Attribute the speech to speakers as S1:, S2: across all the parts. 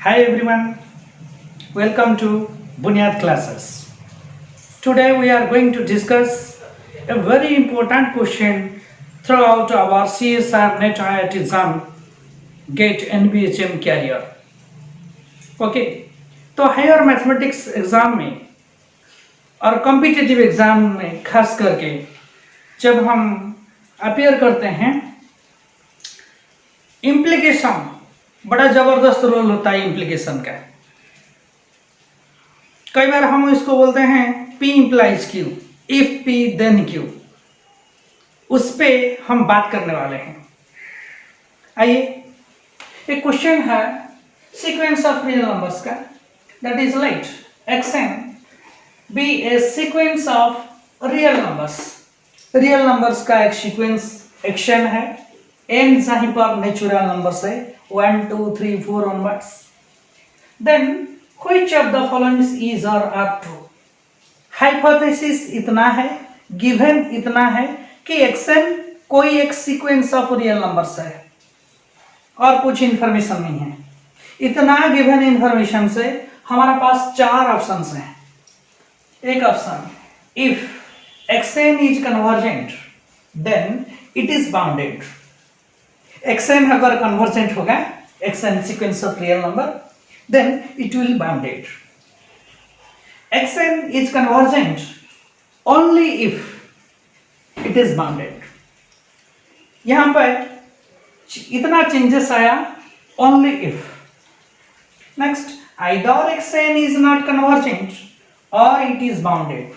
S1: Hi everyone, welcome to Bunyad classes. Today we are going to discuss a very important question throughout our CSR NET IIT exam GATE NBHM career. Okay तो higher mathematics exam में और competitive exam में खास करके जब हम appear करते हैं इम्प्लीकेशन बड़ा जबरदस्त रोल होता है इम्प्लीकेशन का। कई बार हम इसको बोलते हैं P implies Q, if P then Q। उस पे हम बात करने वाले हैं। आइए, एक क्वेश्चन है सीक्वेंस ऑफ रियल नंबर्स का, that is let xn be a sequence of real numbers. Real numbers का एक सीक्वेंस xn है, n जहां पर नेचुरल नंबर्स है 1 2 3 4 onwards, then which of the following is or are true। Hypothesis इतना है, given इतना है कि xn कोई एक सीक्वेंस ऑफ रियल नंबर्स है और कुछ इंफॉर्मेशन नहीं है। इतना गिवन इंफॉर्मेशन से हमारे पास चार ऑप्शंस हैं। एक option, if xn is convergent then it is bounded. xn अगर कन्वर्जेंट होगा, xn sequence of real number, then it will be bounded। xn is convergent only if it is bounded। यहां पर इतना चेंजेस आया, only if। next, either xn is not convergent or it is bounded।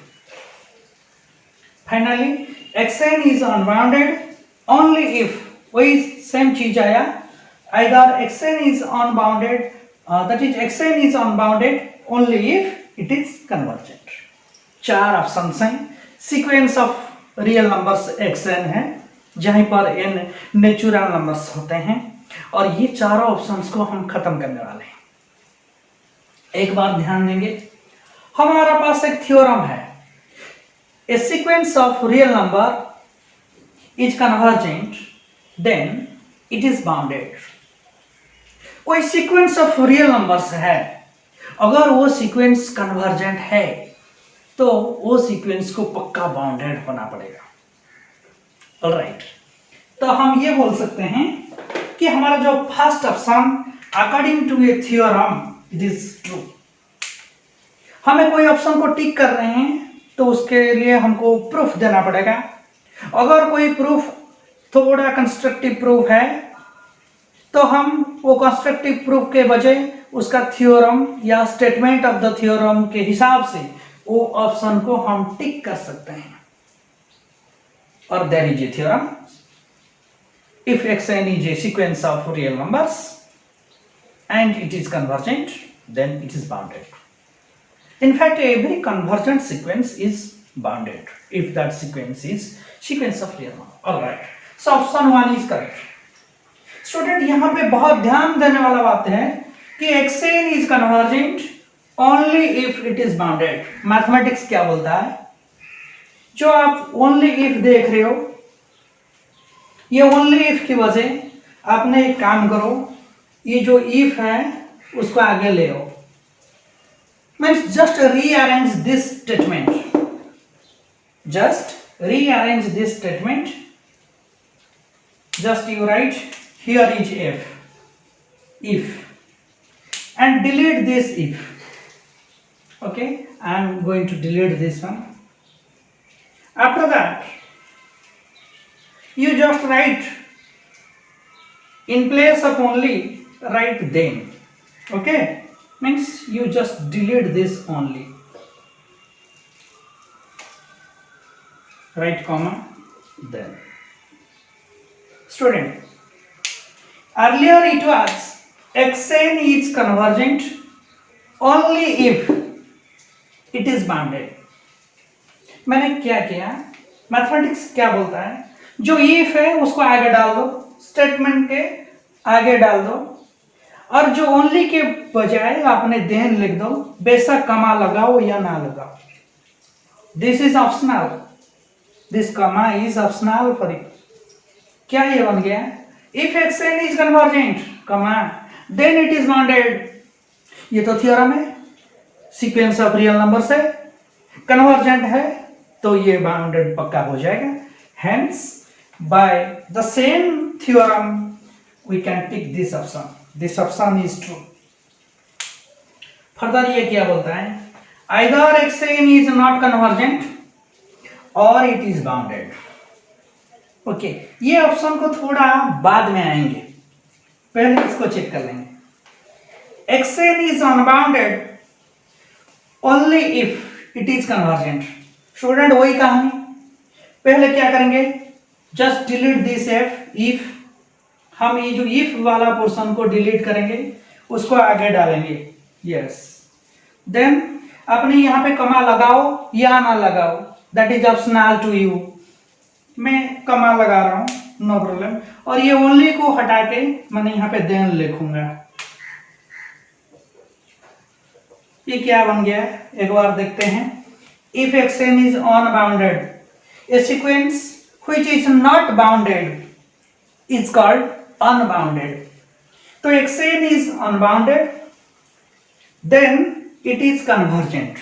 S1: finally, xn is unbounded only if वही same चीज आया, either xn is unbounded that is xn is unbounded only if it is convergent। चार options हैं। Sequence of real numbers xn है जहां पर n natural numbers होते हैं, और ये चारों ऑप्शंस को हम खत्म करने वाले हैं। एक बार ध्यान देंगे, हमारा पास एक थ्योरम है, a sequence of real number is convergent then it is bounded. कोई सीक्वेंस ऑफ रियल नंबर्स है, अगर वो सीक्वेंस कन्वर्जेंट है तो वो सीक्वेंस को पक्का बाउंडेड होना पड़ेगा। ऑलराइट, तो हम ये बोल सकते हैं कि हमारा जो first option according to a theorem it is true. हमें कोई ऑप्शन को टिक कर रहे हैं तो उसके लिए हमको प्रूफ देना पड़ेगा। अगर कोई प्रूफ थोड़ा कंस्ट्रक्टिव प्रूफ है तो हम वो कंस्ट्रक्टिव प्रूफ के बजाय उसका थ्योरम या स्टेटमेंट ऑफ द थ्योरम के हिसाब से वो ऑप्शन को हम टिक कर सकते हैं। और there is a theorem, if xn is a sequence of real numbers and it is convergent then it is bounded। in fact, every convergent sequence is bounded if that sequence is sequence of real number। all right, so option 1 is correct। Student, यहां पे बहुत ध्यान देने वाला बात है कि xn is convergent only if it is bounded. Mathematics क्या बोलता है, जो आप ओनली इफ देख रहे हो, ये ओनली इफ की वजह आपने एक काम करो, ये जो इफ है उसको आगे ले आओ। Means just rearrange this statement, just rearrange this statement, just you write here is if and delete this if। okay, I am going to delete this one। after that you just write in place of only, write then। okay, means you just delete this only, write comma then। Student, earlier it was xn is convergent only if it is bounded। मैंने क्या किया, mathematics क्या बोलता है, जो if है उसको आगे डाल दो, स्टेटमेंट के आगे डाल दो, और जो ओनली के बजाय आपने देन लिख दो, बेशक कमा लगाओ या ना लगाओ। This is optional, this comma is optional for you. क्या ये बन गया, if xn is convergent comma then it is bounded, ये तो थ्योरम है, सीक्वेंस ऑफ रियल नंबर से कन्वर्जेंट है तो ये बाउंडेड पक्का हो जाएगा। Hence by the same theorem we can tick this option is true. Further ये क्या बोलता है, either x n is not convergent और इट इज बाउंडेड। ओके, ये ऑप्शन को थोड़ा बाद में आएंगे, पहले इसको चेक कर लेंगे। Xn is unbounded only if it is convergent. Student वही कहानी, पहले क्या करेंगे, just delete this F, if हम ये जो इफ वाला पोर्शन को डिलीट करेंगे, उसको आगे डालेंगे। यस, देन अपने यहाँ पे कमा लगाओ या ना लगाओ, that is optional to you. मैं कमा लगा रहा हूँ, नो प्रॉब्लम। और ये ओनली को हटा के मैंने यहाँ पे देन लिखूंगा। ये क्या बन गया, एक बार देखते हैं। If x n is unbounded, a sequence which is not bounded is called unbounded. तो x n is unbounded, then it is convergent.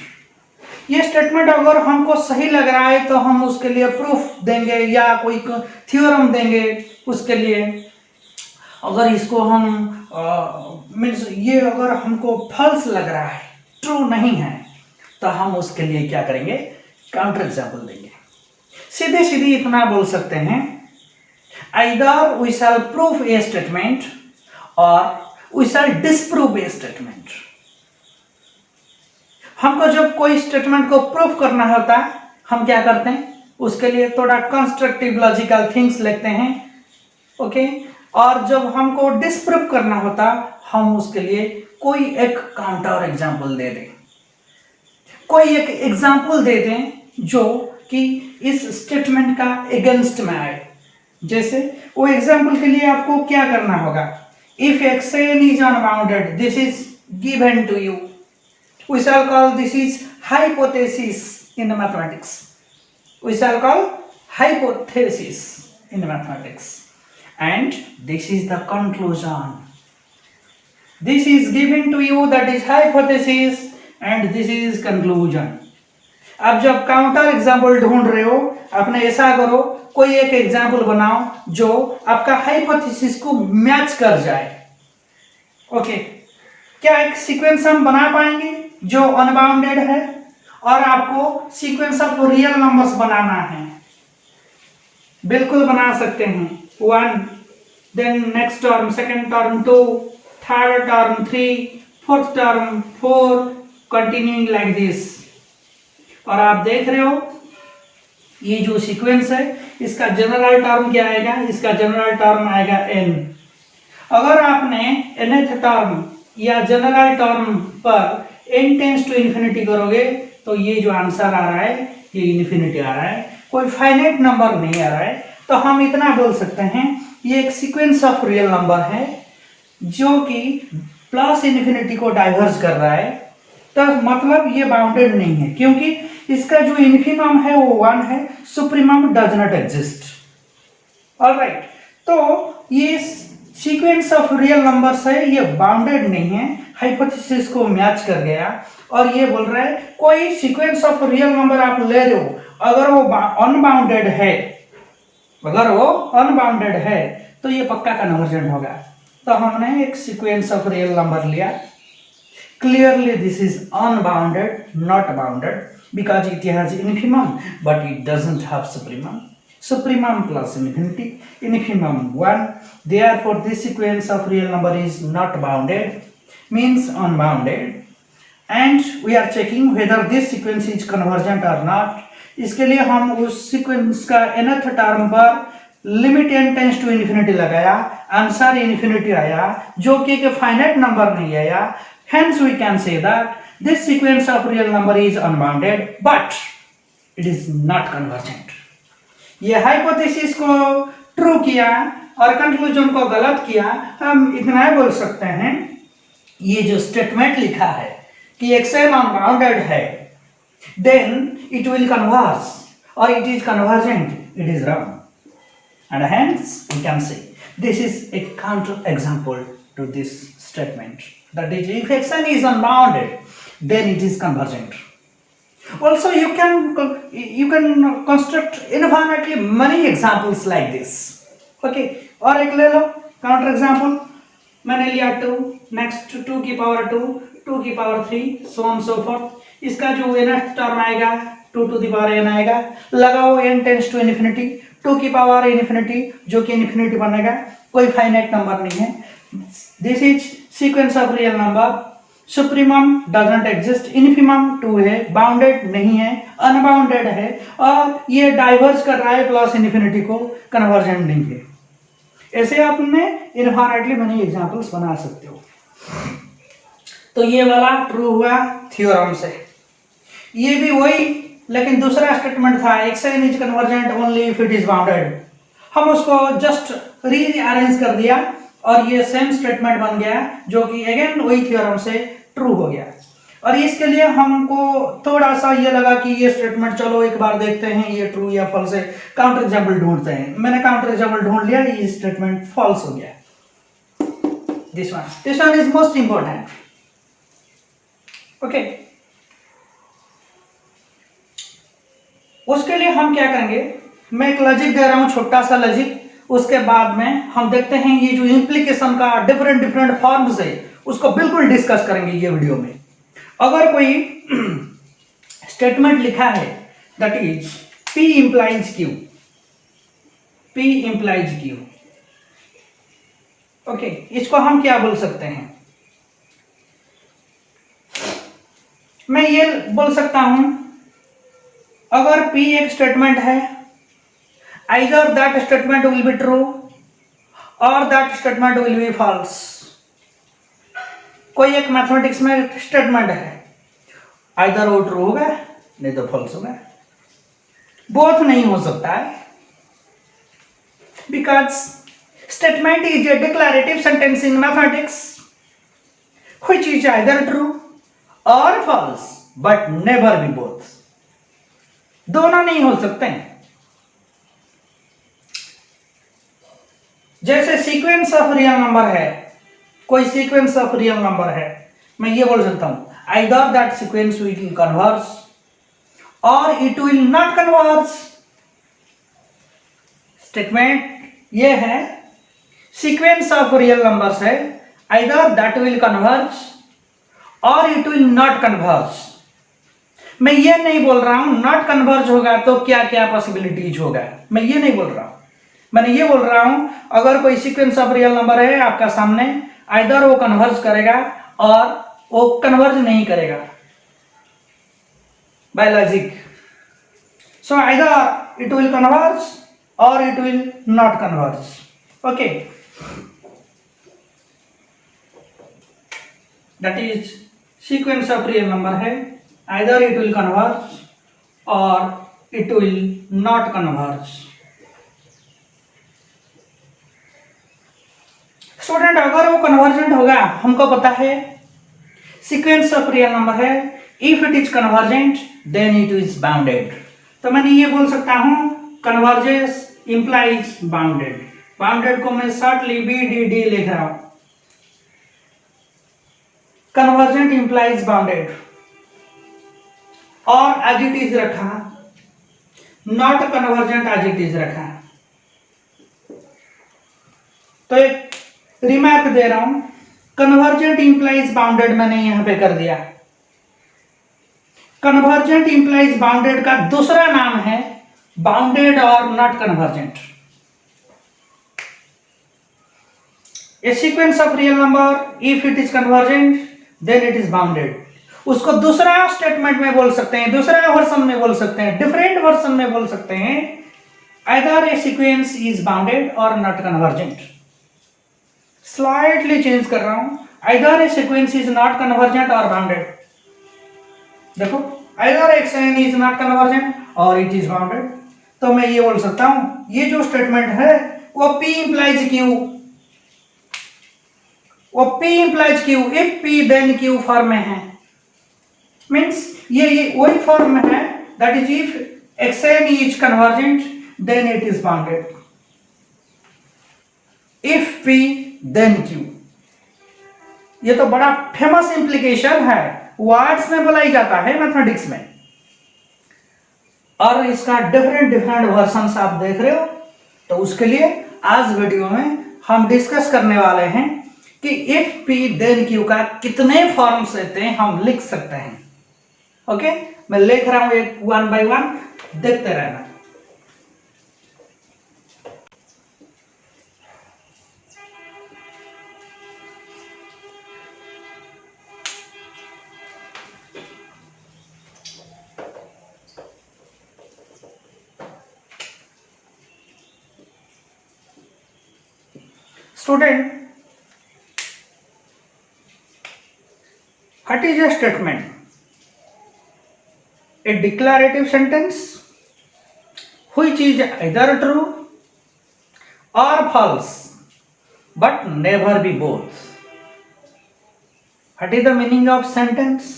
S1: ये स्टेटमेंट अगर हमको सही लग रहा है तो हम उसके लिए प्रूफ देंगे या कोई थ्योरम देंगे उसके लिए। अगर इसको हम मीन्स ये अगर हमको फॉल्स लग रहा है, ट्रू नहीं है, तो हम उसके लिए क्या करेंगे, काउंटर एग्जाम्पल देंगे। सीधे सीधे इतना बोल सकते हैं, either we shall proof a statement और we shall disprove a statement. हमको जब कोई स्टेटमेंट को प्रूफ करना होता है, हम क्या करते हैं, उसके लिए थोड़ा कंस्ट्रक्टिव लॉजिकल थिंग्स लिखते हैं। ओके, और जब हमको डिसप्रूव करना होता, हम उसके लिए कोई एक काउंटर एग्जाम्पल दे दें, कोई एक एग्जाम्पल दे दें जो कि इस स्टेटमेंट का अगेंस्ट में आए। जैसे वो एग्जाम्पल के लिए आपको क्या करना होगा, if x n is unbounded, this is given to you, we shall call this is hypothesis in mathematics. We shall call hypothesis in mathematics, and this is the conclusion. This is given to you, that is hypothesis, and this is conclusion. अब जब counter example ढूंढ रहे हो, आपने ऐसा करो, कोई एक एग्जाम्पल बनाओ जो आपका हाइपोथेसिस को मैच कर जाए। ओके, क्या एक सीक्वेंस हम बना पाएंगे जो अनबाउंडेड है, और आपको सीक्वेंस ऑफ रियल नंबर्स बनाना है? बिल्कुल बना सकते हैं। 1, then next term, second term 2, third term 3, fourth term 4, continuing like this. और आप देख रहे हो ये जो सीक्वेंस है, इसका जनरल टर्म क्या आएगा, इसका जनरल टर्म आएगा n। अगर आपने nth टर्म या जनरल टर्म पर n टेंस टू इन्फिनिटी करोगे तो ये जो आंसर आ रहा है ये इन्फिनिटी आ रहा है, कोई फाइनाइट नंबर नहीं आ रहा है। तो हम इतना बोल सकते हैं, ये एक सीक्वेंस ऑफ रियल नंबर है जो कि प्लस इन्फिनिटी को डाइवर्ज कर रहा है। तो मतलब ये बाउंडेड नहीं है, क्योंकि इसका जो इन्फिमम है वो 1 है, supremum does not exist. Alright, तो ये सीक्वेंस ऑफ रियल नंबर्स है, ये बाउंडेड नहीं है, हाइपोथेसिस को मैच कर गया। और ये बोल रहा है कोई सीक्वेंस ऑफ रियल नंबर आप ले रहे हो, अगर वो अनबाउंडेड है, अगर वो अनबाउंडेड है तो ये पक्का कन्वर्जेंट होगा। तो हमने एक सीक्वेंस ऑफ रियल नंबर लिया, clearly this is unbounded, not bounded, because it has infimum but it doesn't have supremum. Supremum plus infinity, infimum 1. Therefore this sequence of real number is not bounded, means unbounded, and we are checking whether this sequence is convergent or not. इसके लिए हम उस sequence का nth term पर limit n tends to infinity लगाया, answer infinity आया, जो कि एक फाइनाइट नंबर नहीं आया। Hence we can say that this sequence of real number is unbounded but it is not convergent. ये हाइपोथेसिस को ट्रू किया और कंक्लूजन को गलत किया। हम इतना ही बोल सकते हैं, ये जो स्टेटमेंट लिखा है कि एक्सएन अनबाउंडेड है, then it will converge or it is convergent, it is wrong, and hence we can say this is a counter example to this statement. That is, if xn is unbounded, then it is convergent. Also, you can construct infinitely many examples like this. Okay, और एक ले लो counter example. मैंने लिया 2, next 2 की power 2, 2 की power 3, so on so fourth. इसका जो nth term आएगा 2 टू द पावर n आएगा. लगाओ n टेंड्स टू इन्फिनिटी, 2 की पावर इन्फिनिटी जो कि इन्फिनिटी बनेगा. कोई फाइनाइट नंबर नहीं है. This is sequence of real number. Supremum doesn't exist, infimum 2 है, बाउंडेड नहीं है, अनबाउंडेड है, और ये डाइवर्ज कर रहा है प्लस इन्फिनिटी को, कन्वर्जेंट नहीं है. ऐसे आपने इनफाइनाइटली मनी एग्जांपल्स बना सकते हो. तो ये वाला प्रूव हुआ थ्योरम से. ये भी वही, लेकिन दूसरा स्टेटमेंट था xn is convergent only if it is bounded. हम उसको जस्ट रीअरेंज कर दिया और ये सेम स्टेटमेंट बन गया, जो कि अगेन वही थ्योरम से ट्रू हो गया. और इसके लिए हमको थोड़ा सा ये लगा कि ये स्टेटमेंट, चलो एक बार देखते हैं ये ट्रू या फॉल्स है, काउंटर एग्जांपल ढूंढते हैं. मैंने काउंटर एग्जांपल ढूंढ लिया, ये स्टेटमेंट फॉल्स हो गया. This one is most important. Okay, उसके लिए हम क्या करेंगे, मैं एक लॉजिक दे रहा हूं, छोटा सा लॉजिक. उसके बाद में हम देखते हैं ये जो इंप्लीकेशन का डिफरेंट फॉर्म्स है उसको बिल्कुल डिस्कस करेंगे ये वीडियो में. अगर कोई स्टेटमेंट लिखा है that is P implies Q, P implies Q. Okay, इसको हम क्या बोल सकते हैं, मैं ये बोल सकता हूं, अगर P एक स्टेटमेंट है, either that statement will be true or that statement will be false. कोई एक मैथमेटिक्स में स्टेटमेंट है, आइदर वो ट्रू होगा नहीं तो फॉल्स होगा. बोथ नहीं हो सकता है, because statement is a declarative sentence in mathematics which is either true और false but never be both. दोनों नहीं हो सकते हैं. जैसे सीक्वेंस ऑफ रियल नंबर है, कोई सीक्वेंस ऑफ रियल नंबर है, मैं ये बोल सकता हूं either that sequence will converge और it will not converge. Statement ये है, सीक्वेंस ऑफ रियल नंबर्स है, आइदर दैट विल कन्वर्ज और इट विल नॉट कन्वर्ज. मैं ये नहीं बोल रहा हूं नॉट कन्वर्ज होगा तो क्या क्या पॉसिबिलिटीज होगा, मैं ये नहीं बोल रहा हूं. मैंने ये बोल रहा हूं अगर कोई सीक्वेंस ऑफ रियल नंबर है आपका सामने, आइदर वो कन्वर्ज करेगा और वो कन्वर्ज नहीं करेगा by logic. So either it will converge और it will not converge. Okay, that is sequence of real number है, आइदर इट विल कन्वर्ज और it will not converge. Student, अगर वो कन्वर्जेंट होगा, हमको पता है सीक्वेंस ऑफ रियल नंबर है, if it is convergent then it is bounded. तो मैंने ये बोल सकता हूं कन्वर्जेंस इंप्लाइज बाउंडेड. बाउंडेड को मैं शॉर्टली BDD लिख रहा हूं. कन्वर्जेंट इंप्लाइज बाउंडेड और एज इट इज रखा, not convergent as it is रखा. तो एक रिमार्क दे रहा हूं, कन्वर्जेंट इंप्लाइज बाउंडेड मैंने यहां पे कर दिया. कन्वर्जेंट इंप्लाइज बाउंडेड का दूसरा नाम है बाउंडेड और not convergent. A sequence of real number if it is convergent then it is bounded. उसको दूसरा स्टेटमेंट में बोल सकते हैं, दूसरा वर्जन में बोल सकते हैं, डिफरेंट वर्जन में बोल सकते हैं, either A sequence is bounded और नॉट कन्वर्जेंट. स्लाइटली चेंज कर रहा हूं, either A sequence is not convergent और बाउंडेड. देखो, either xn is not convergent और इट इज बाउंडेड. तो मैं ये बोल सकता हूं ये जो स्टेटमेंट है वो P implies Q, वो P implies Q, if P then Q form में है. मीन्स ये वही फॉर्म में है, that is if xn is convergent then it is bounded, if P then Q. ये तो बड़ा फेमस इंप्लीकेशन है, वर्ड्स में बुलाई जाता है मैथमेटिक्स में, और इसका डिफरेंट डिफरेंट वर्जन्स आप देख रहे हो। तो उसके लिए आज वीडियो में हम डिस्कस करने वाले हैं कि इफ पी देन क्यू का कितने फॉर्म्स रहते हैं हम लिख सकते हैं। ओके, मैं लिख रहा हूं एक वन बाय वन, देखते रहना। Student, what is a statement? A declarative sentence which is either true or false but never be both. What is the meaning of sentence?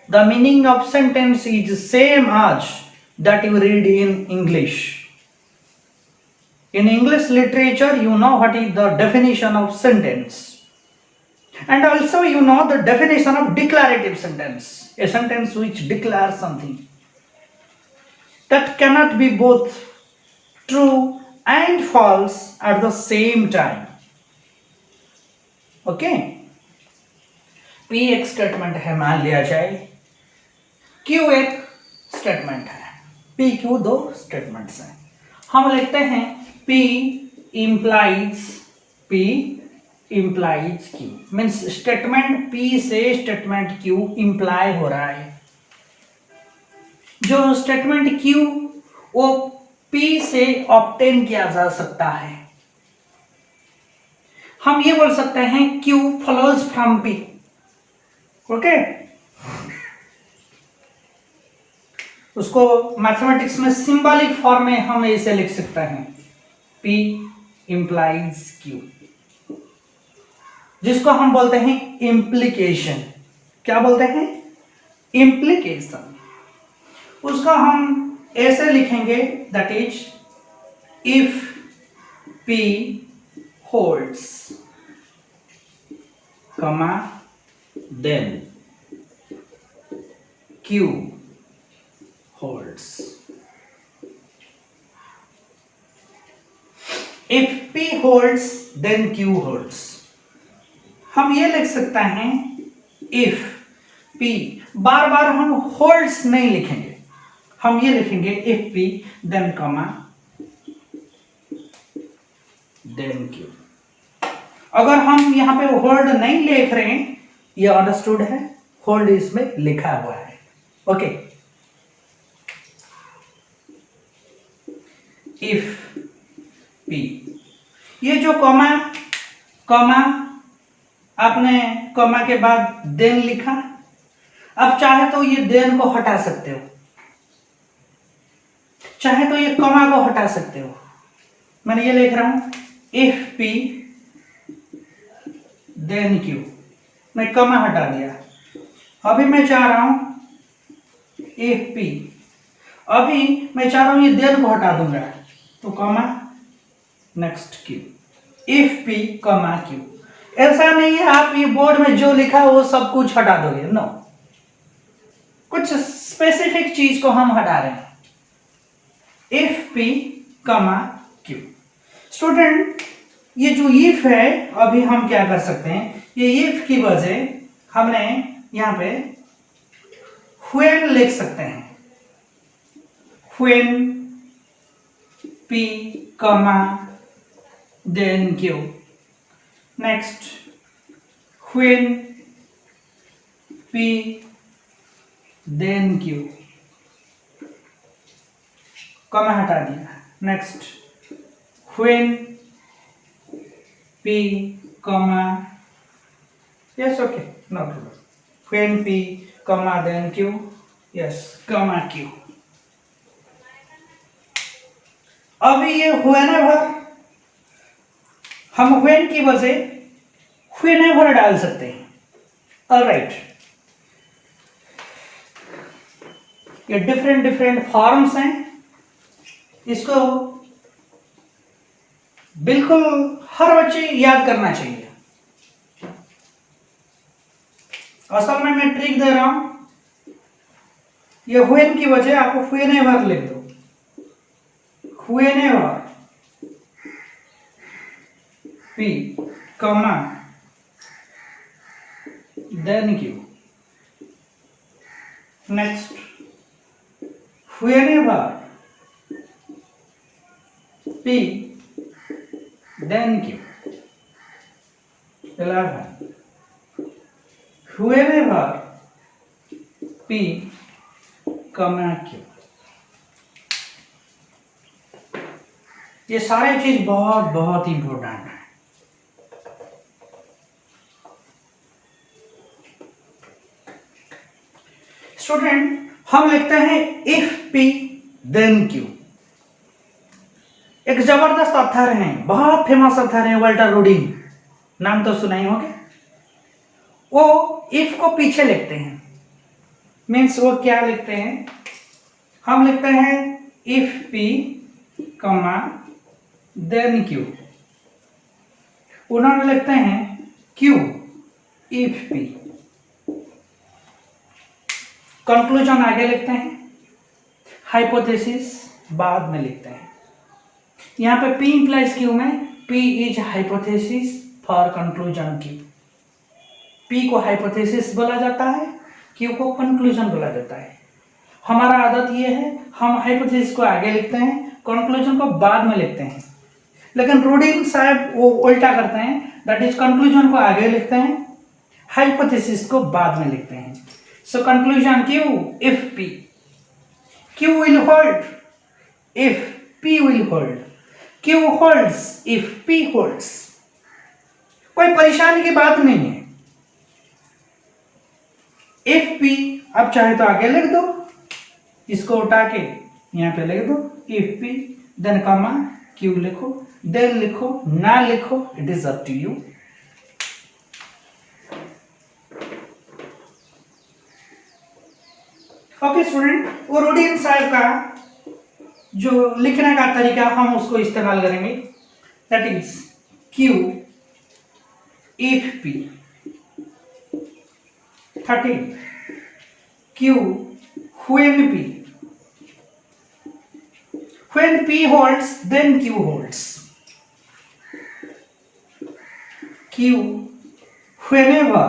S1: The meaning of sentence is same as that you read in English. In English literature, you know what is the definition of sentence. And also you know the definition of declarative sentence, a sentence which declares something. That cannot be both true and false at the same time. Okay? P एक statement है मान लिया जाए, Q एक statement है, P Q दो statements हैं। हम लिखते हैं P implies Q, means statement P से स्टेटमेंट Q इंप्लाई हो रहा है। जो स्टेटमेंट Q वो P से ऑब्टेन किया जा सकता है। हम ये बोल सकते हैं Q follows from P। Okay, उसको मैथमेटिक्स में सिंबॉलिक फॉर्म में हम ऐसे लिख सकते हैं P implies Q, जिसको हम बोलते हैं इम्प्लीकेशन। क्या बोलते हैं? इम्प्लीकेशन। उसको हम ऐसे लिखेंगे, that is if P holds comma then Q holds। if P holds then Q holds। हम ये लिख सकते हैं इफ P, बार बार हम होल्ड्स नहीं लिखेंगे, हम ये लिखेंगे इफ P देन कमा देन Q। अगर हम यहां पे होल्ड नहीं लिख रहे हैं, ये अंडरस्टूड है, होल्ड इसमें लिखा हुआ है। ओके, इफ P, ये जो कॉमा आपने कॉमा के बाद देन लिखा, अब चाहे तो ये देन को हटा सकते हो, चाहे तो ये कॉमा को हटा सकते हो। मैंने ये लिख रहा हूं इफ P देन Q, मैं कॉमा हटा दिया। अभी मैं चाह रहा हूं इफ P, अभी मैं चाह रहा हूं ये देन को हटा दूंगा, तो comma next Q, if P comma Q। ऐसा नहीं है आप ये बोर्ड में जो लिखा है वो सब कुछ हटा दोगे, नो, कुछ स्पेसिफिक चीज को हम हटा रहे हैं, इफ P कमा Q। स्टूडेंट, ये जो इफ है, अभी हम क्या कर सकते हैं, ये इफ की वजह हमने यहां पे व्हेन लिख सकते हैं, when P comma then Q। Next, when P then Q, comma हटा दिया। Next, when P comma, yes okay no problem, when P comma then Q, yes comma Q। अभी ये व्हेनेवर, हम व्हेन की वजह व्हेनेवर डाल सकते हैं। ऑलराइट, ये डिफरेंट डिफरेंट फॉर्म्स हैं, इसको बिल्कुल हर बच्चे याद करना चाहिए। असल में मैं ट्रिक दे रहा हूं, ये व्हेन की वजह आपको व्हेनेवर लिख दो, whenever P, comma, then Q. Next, whenever P, then Q. 11. Whenever P, comma Q. ये सारे चीज बहुत बहुत इंपॉर्टेंट है। स्टूडेंट, हम लिखते हैं इफ P then Q। एक जबरदस्त अथर है, बहुत फेमस अथर है, वाल्टर रूडिंग, नाम तो सुना ही होगा। वो इफ को पीछे लिखते हैं, मीन्स वो क्या लिखते हैं, हम लिखते हैं if P comma then Q, उन्होंने लिखते हैं Q इफ P। कंक्लूजन आगे लिखते हैं, हाइपोथेसिस बाद में लिखते हैं। यहाँ पे P implies Q में P is hypothesis for conclusion Q। P को हाइपोथेसिस बोला जाता है, Q को कंक्लूजन बोला जाता है। हमारा आदत ये है, हम हाइपोथेसिस को आगे लिखते हैं, कंक्लूजन को बाद में लिखते हैं। लेकिन रूडिंग साहब वो उल्टा करते हैं, दैट इज कंक्लूजन को आगे लिखते हैं, हाइपोथेसिस को बाद में लिखते हैं। So conclusion Q if P, Q will hold if P will hold, Q holds if P holds। कोई परेशानी की बात नहीं है। if P अब चाहे तो आगे लिख दो, इसको उठा के यहाँ पे लिख दो if P, then comma Q लिखो, then लिखो ना लिखो, it is up to you। Okay student, वो रूडिन साहब का जो लिखने का तरीका हम उसको इस्तेमाल करेंगे, that is Q if P। 13 Q when P, when P holds then Q holds, Q whenever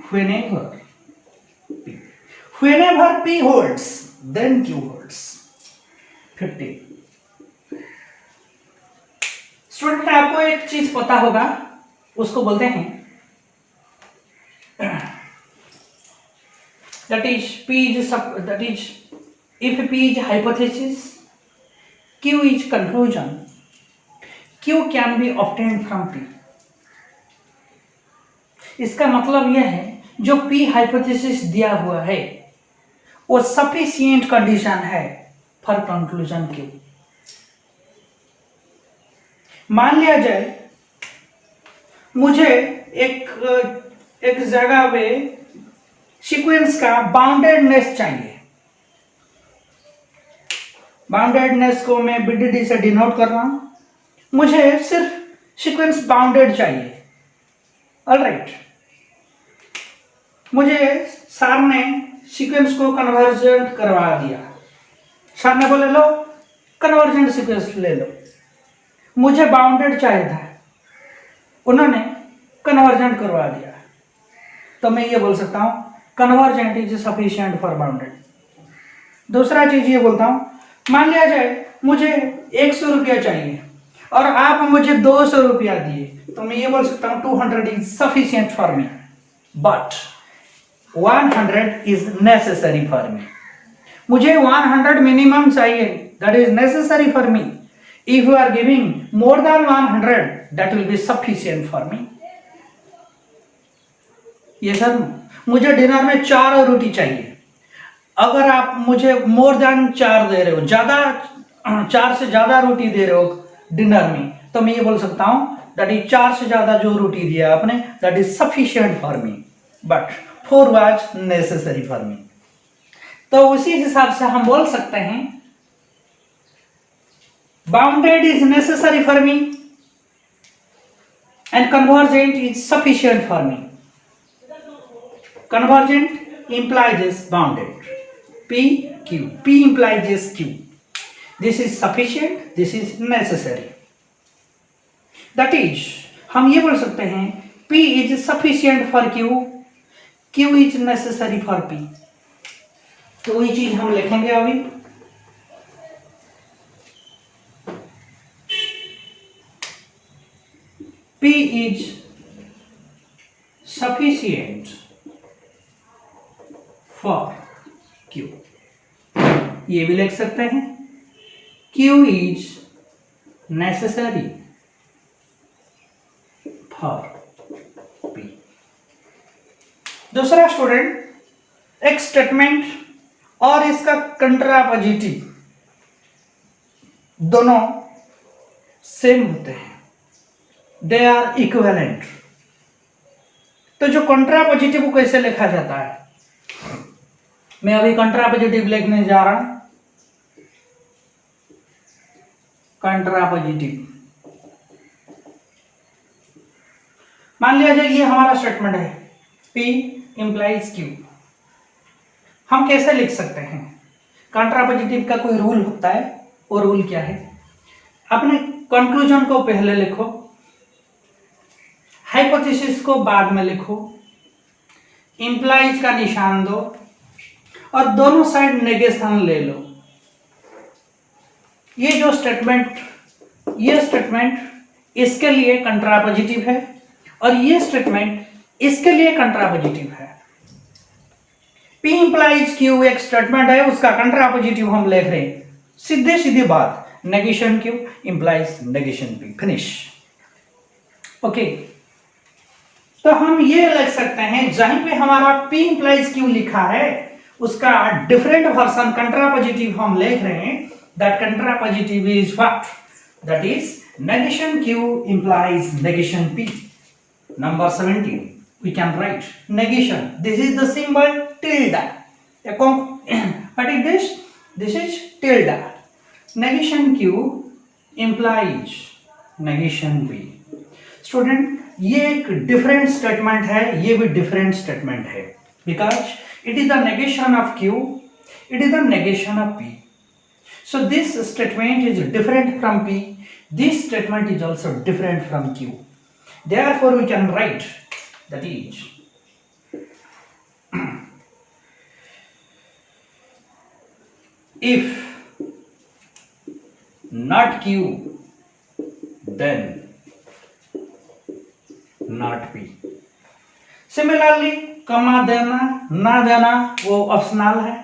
S1: P, whenever P holds then Q holds। 15 student, आपको एक चीज पता होगा, उसको बोलते हैं that is if P is hypothesis, Q is conclusion, Q can be obtained from P। इसका मतलब यह है, जो P हाइपोथेसिस दिया हुआ है वो सफिशिएंट कंडीशन है फॉर कंक्लूजन Q। मान लिया जाए मुझे एक जगह पे सीक्वेंस का बाउंडेडनेस चाहिए। बाउंडेडनेस को मैं BDD से डिनोट कर रहा हूं, मुझे सिर्फ सीक्वेंस बाउंडेड चाहिए। ऑलराइट, मुझे सर ने सीक्वेंस को कन्वर्जेंट करवा दिया, सर ने बोले लो कन्वर्जेंट सीक्वेंस ले लो, मुझे बाउंडेड चाहिए था, उन्होंने कन्वर्जेंट करवा दिया, तो मैं ये बोल सकता हूँ convergent is sufficient for bounded. दूसरा चीज ये बोलता हूँ, मान लिया जाए मुझे 100 रुपया चाहिए और आप मुझे 200 रुपया दिए, तो मैं ये बोल सकता हूँ 200 is sufficient for me, but 100 is necessary for me. मुझे 100 मिनिमम चाहिए, that is necessary for me. If you are giving more than 100, that will be sufficient for me. ये सर, मुझे डिनर में 4 रोटी चाहिए, अगर आप मुझे मोर देन 4 दे रहे हो, ज्यादा 4 से ज्यादा रोटी दे रहे हो डिनर में, तो मैं ये बोल सकता हूं दैट इज 4 से ज्यादा जो रोटी दिया आपने, that is sufficient for me, but 4 was necessary for मी। तो उसी हिसाब से हम बोल सकते हैं bounded is necessary for me, and convergent is sufficient for me. Convergent implies is bounded. P, Q. P implies is Q. This is sufficient, this is necessary. That is, हम ये बोल सकते हैं P is sufficient for Q, Q is necessary for P. तो ये चीज हम लिखेंगे अभी. P is sufficient for Q. ये भी लिख सकते हैं Q is necessary for P. दूसरा स्टूडेंट, एक स्टेटमेंट और इसका कंट्रापोजिटिव दोनों सेम होते हैं, दे आर इक्विवेलेंट. तो जो कंट्रापोजिटिव को कैसे लिखा जाता है, मैं अभी कंट्रापोजिटिव लिखने जा रहा हूं. कंट्रापोजिटिव, मान लिया जाए ये हमारा स्टेटमेंट है P implies Q. हम कैसे लिख सकते हैं? कंट्रापोजिटिव का कोई रूल होता है, वो रूल क्या है? अपने कंक्लूजन को पहले लिखो, हाइपोथेसिस को बाद में लिखो, इंप्लाइज का निशान दो और दोनों साइड नेगेशन ले लो. ये जो स्टेटमेंट, ये स्टेटमेंट इसके लिए कंट्रापोजिटिव है और ये स्टेटमेंट इसके लिए कंट्रापोजिटिव है. P implies Q एक स्टेटमेंट है, उसका कंट्रापोजिटिव हम लिख रहे हैं. सीधे सीधी बात, negation Q implies negation P. Finish. Okay, तो हम ये लिख सकते हैं जहां पे हमारा P implies Q लिखा है उसका डिफरेंट वर्जन कंट्रापोजिटिव हम लिख रहे हैं. That contrapositive is what? That is negation Q implies negation P. Number 17, we can write negation. This is the symbol tilde. What is this? This is tilde. Negation Q implies negation P. Student, ये एक different statement है, ये भी different statement है, because it is the negation of Q, it is the negation of P. So this statement is different from P. This statement is also different from Q. Therefore, we can write that is if not Q, then not P. Similarly, कमा देना ना देना वो optional है,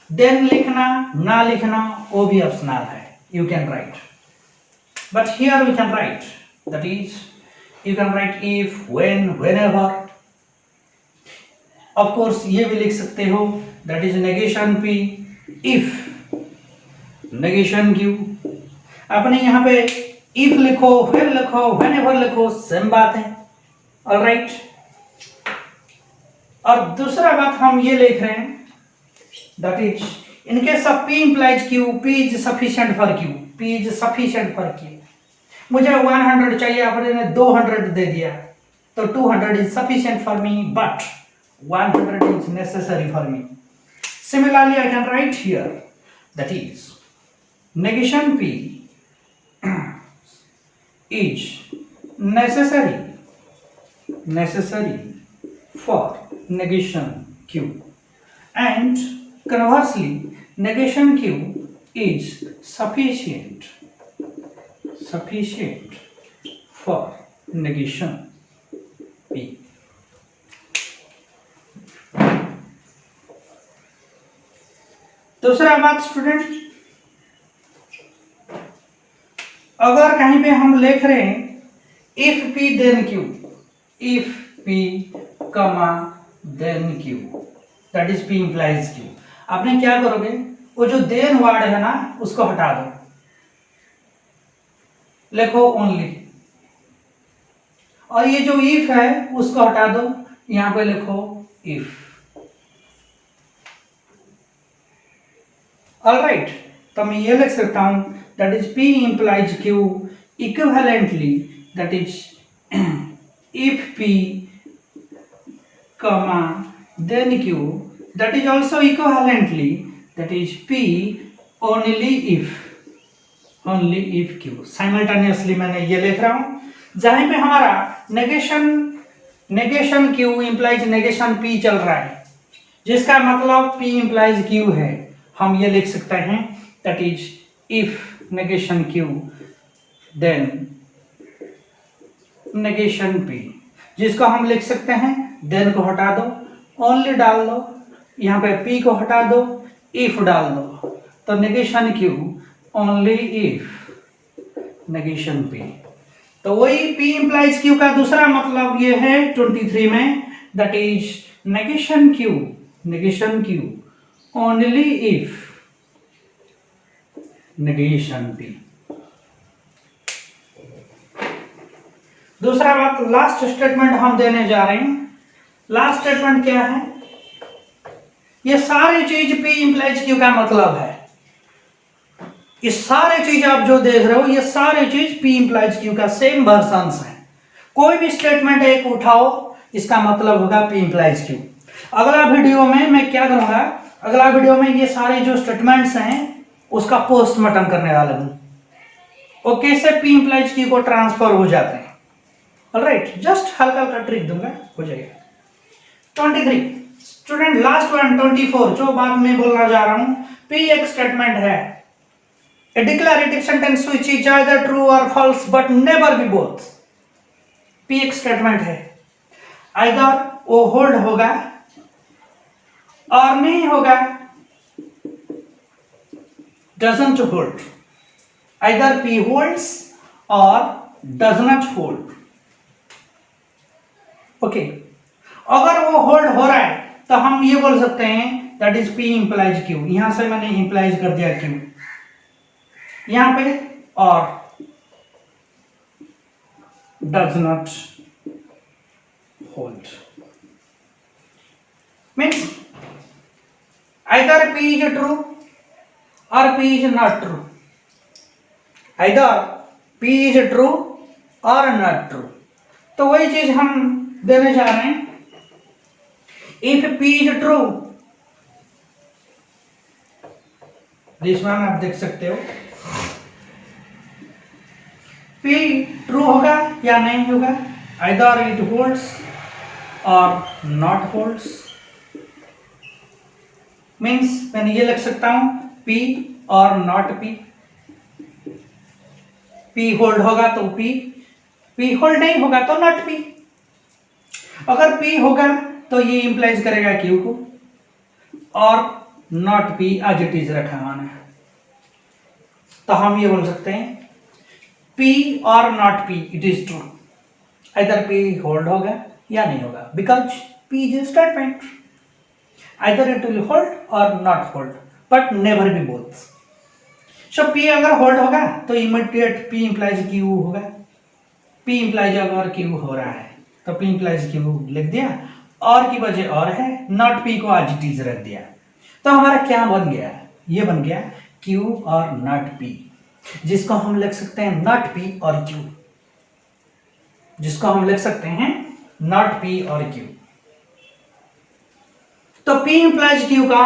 S1: then लिखना ना लिखना वो भी ऑप्शनल है. You can write, but here we can write that is, you can write if, when, whenever. Of course ये भी लिख सकते हो that is negation P if negation Q. अपने यहाँ पे if लिखो, when लिखो, whenever लिखो, सेम बात है. All right. और दूसरा बात हम ये लिख रहे हैं that is in case of P implies Q, P is sufficient for Q. P is sufficient for Q. मुझे 100 चाहिए, आपने 200 दे दिया, तो 200 is sufficient for me, but 100 is necessary for me. Similarly, I can write here that is negation P is necessary for negation Q, and conversely negation Q is sufficient for negation P. दूसरा बात student, अगर कहीं पे हम लिख रहे हैं if P then Q, if P comma then Q, that is P implies Q. आपने क्या करोगे, वो जो then वर्ड है ना उसको हटा दो, लिखो ओनली, और ये जो if है उसको हटा दो, यहां पे लिखो if. All right. तो मैं ये लिख सकता हूं that is P implies Q equivalently, that is if P comma then Q, that is also equivalently, that is P only if Q. Simultaneously मैंने ये लिख रहा हूं, जहां पे हमारा negation Q implies negation P चल रहा है, जिसका मतलब P इंप्लाइज Q है, हम ये लिख सकते हैं that is if negation Q then negation P, जिसको हम लिख सकते हैं then को हटा दो, only डाल दो, यहाँ पे P को हटा दो, if डाल दो, तो negation Q only if negation P। तो वही P implies Q का दूसरा मतलब ये है 23 में, that is negation Q only if negation P। दूसरा बात, लास्ट स्टेटमेंट हम देने जा रहे हैं। लास्ट स्टेटमेंट क्या है? ये सारी चीज P इंप्लाइज Q का मतलब है। ये सारे चीज आप जो देख रहे हो, ये सारे चीज P इंप्लाइज Q का सेम वर्जन्स है। कोई भी स्टेटमेंट एक उठाओ, इसका मतलब होगा P इंप्लाइज Q। अगला वीडियो में मैं क्या करूंगा, अगला वीडियो में ये सारे जो स्टेटमेंट्स हैं उसका पोस्टमार्टम करने वाला हूं, और कैसे P इंप्लाइज Q को ट्रांसफर हो जाते हैं। ऑलराइट, जस्ट हल्का हल्का ट्रिक दूंगा, हो जाएगा। 23 स्टूडेंट, लास्ट वन 24 जो बात मैं बोलना जा रहा हूं, P एक स्टेटमेंट है, a declarative sentence which is either true or false but never be both। P एक स्टेटमेंट है, either वो होल्ड होगा और नहीं होगा, doesn't hold, either P holds or does not hold। Okay, अगर वो होल्ड हो रहा है तो हम ये बोल सकते हैं that is P implies Q। यहां से मैंने इंप्लाइज कर दिया Q यहां पे, और does not hold means either P is true और P is not true, either P is true और नॉट ट्रू। तो वही चीज हम देने जा रहे हैं। If P is true, this one आप देख सकते हो, P ट्रू होगा या नहीं होगा, आइदर इट होल्ड्स और नॉट होल्ड्स। मीन्स मैंने ये लिख सकता हूं P और नॉट P। P होल्ड होगा तो P होल्ड नहीं होगा तो नॉट P। अगर P होगा तो ये इंप्लाइज करेगा Q को, और not P as it is रखा माना है। तो हम ये बोल सकते हैं P और not P it is true, either P hold होगा या नहीं होगा, because P is a statement, either it will hold और not hold but never be both. So P अगर होल्ड होगा तो इमीडिएट P इंप्लाइज Q होगा, P इंप्लाइज अगर Q हो रहा है तो P इंप्लाइज Q लिख दिया, और की वजह और है, नॉट P को एज इट इज रख दिया। तो हमारा क्या बन गया, ये बन गया Q और नॉट P, जिसको हम लिख सकते हैं नॉट P और Q, जिसको हम लिख सकते हैं नॉट P और Q। तो P इंप्लाइज Q का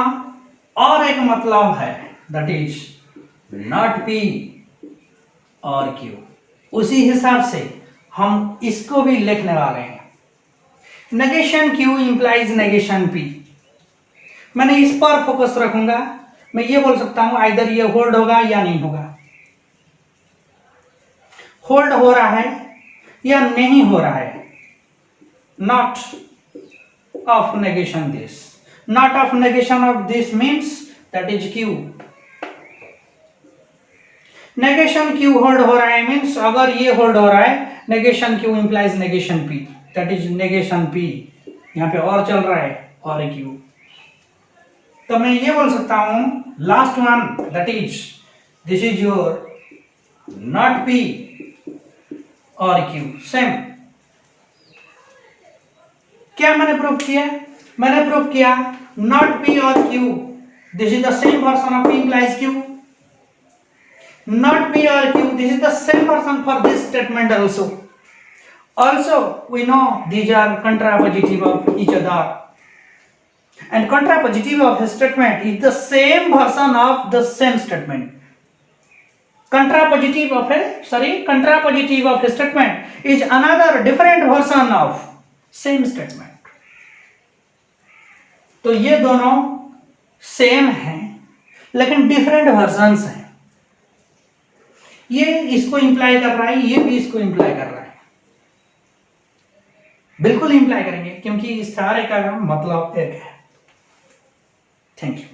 S1: और एक मतलब है, दैट इज नॉट P और Q। उसी हिसाब से हम इसको भी लिखने वाले हैं, negation Q implies negation P। मैंने इस पर फोकस रखूंगा, मैं ये बोल सकता हूं आइदर ये होल्ड होगा या नहीं होगा, होल्ड हो रहा है या नहीं हो रहा है, not of negation this, not of negation of this means that is Q। Negation Q hold हो रहा है मीन्स अगर ये होल्ड हो रहा है, negation Q implies negation P, that is negation P यहां पे और चल रहा है और Q। तो मैं ये बोल सकता हूं last one, that is this is your not P और Q सेम। क्या मैंने प्रूव किया? मैंने प्रूव किया नॉट P और Q, this is the same version of P implies Q। Not P or Q, this is the same person for this statement also। Also we know these are contrapositive of each other, and contrapositive of a statement is the same version of the same statement. Contrapositive of a statement is another different version of same statement. तो ये दोनों same हैं लेकिन different versions हैं। ये इसको imply कर रहा है, ये भी इसको इंप्लाई कर रहा है, बिल्कुल इंप्लाई करेंगे क्योंकि इस सारे का मतलब एक है। Thank you.